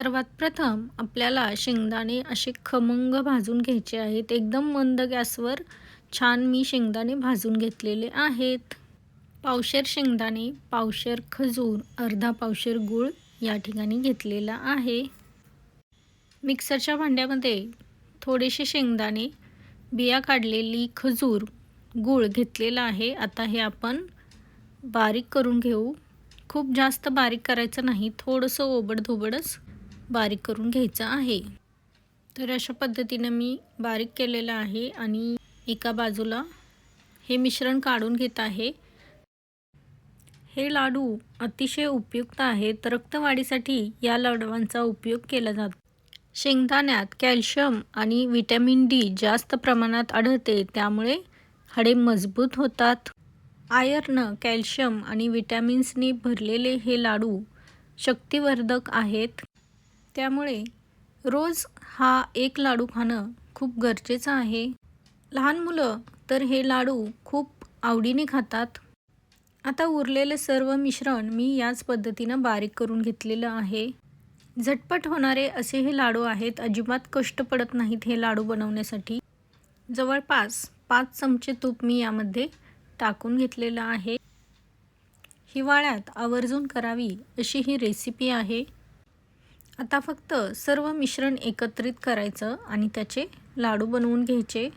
सर्वात प्रथम आपल्याला शेंगदाणे असे खमंग भाजून घ्यायचे आहेत. एकदम मंद गॅसवर छान मी शेंगदाणे भाजून घेतलेले आहेत. पावशेर शेंगदाणे, पावशेर खजूर, अर्धा पावशेर गूळ या ठिकाणी घेतलेला आहे. मिक्सरच्या भांड्यामध्ये थोडेसे शेंगदाणे, बिया काढलेली खजूर, गूळ घेतलेला आहे. आता हे आपण बारीक करून घेऊ. खूप जास्त बारीक करायचं नाही, थोडंसं ओबडधोबडच बारीक करून घ्यायचं आहे. तर अशा पद्धतीने मी बारीक केलेलं आहे आणि एका बाजूला हे मिश्रण काढून घेत आहे. हे लाडू अतिशय उपयुक्त आहेत. रक्तवाढीसाठी या लाडवांचा उपयोग केला जातो. शेंगदाण्यात कॅल्शियम आणि व्हिटॅमिन डी जास्त प्रमाणात आढळते, त्यामुळे हाडे मजबूत होतात. आयर्न, कॅल्शियम आणि व्हिटॅमिन्सनी भरलेले हे लाडू शक्तिवर्धक आहेत. त्यामुळे रोज हा एक लाडू खाणं खूप गरजेचं आहे. लहान मुलं तर हे लाडू खूप आवडीने खातात. आता उरलेले सर्व मिश्रण मी याच पद्धतीनं बारीक करून घेतलेलं आहे. झटपट होणारे असे हे लाडू आहेत. अजिबात कष्ट पडत नाहीत हे लाडू बनवण्यासाठी. जवळपास 5 चमचे तूप मी यामध्ये टाकून घेतलेलं आहे. हिवाळ्यात आवर्जून करावी अशी ही रेसिपी आहे. आता फक्त सर्व मिश्रण एकत्रित करायचं आणि त्याचे लाडू बनवून घ्यायचे.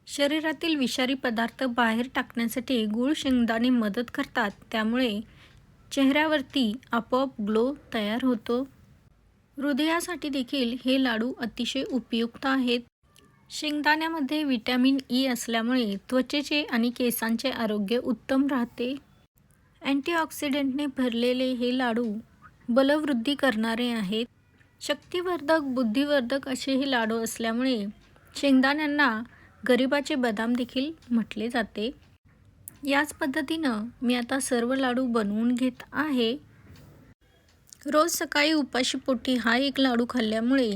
शरीरातील विषारी पदार्थ बाहेर टाकण्यासाठी गूळ शेंगदाणे मदत करतात, त्यामुळे चेहऱ्यावरती आपोआप ग्लो तयार होतो. हृदयासाठी देखील हे लाडू अतिशय उपयुक्त आहेत. शेंगदाण्यामध्ये व्हिटॅमिन ई असल्यामुळे त्वचेचे आणि केसांचे आरोग्य उत्तम राहते. अँटीऑक्सिडंटने भरलेले हे लाडू बलवृद्धी करणारे आहेत. शक्तिवर्धक, बुद्धिवर्धक असे हे लाडू असल्यामुळे शेंगदाण्यांना गरिबाचे बदाम देखील म्हटले जाते. याच पद्धतीनं मी आता सर्व लाडू बनवून घेत आहे. रोज सकाळी उपाशी पोटी हा एक लाडू खाल्ल्यामुळे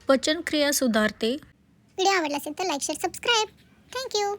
पचनक्रिया सुधारते. व्हिडिओ आवडला असेल तर लाईक, शेअर, सबस्क्राईब. थँक्यू.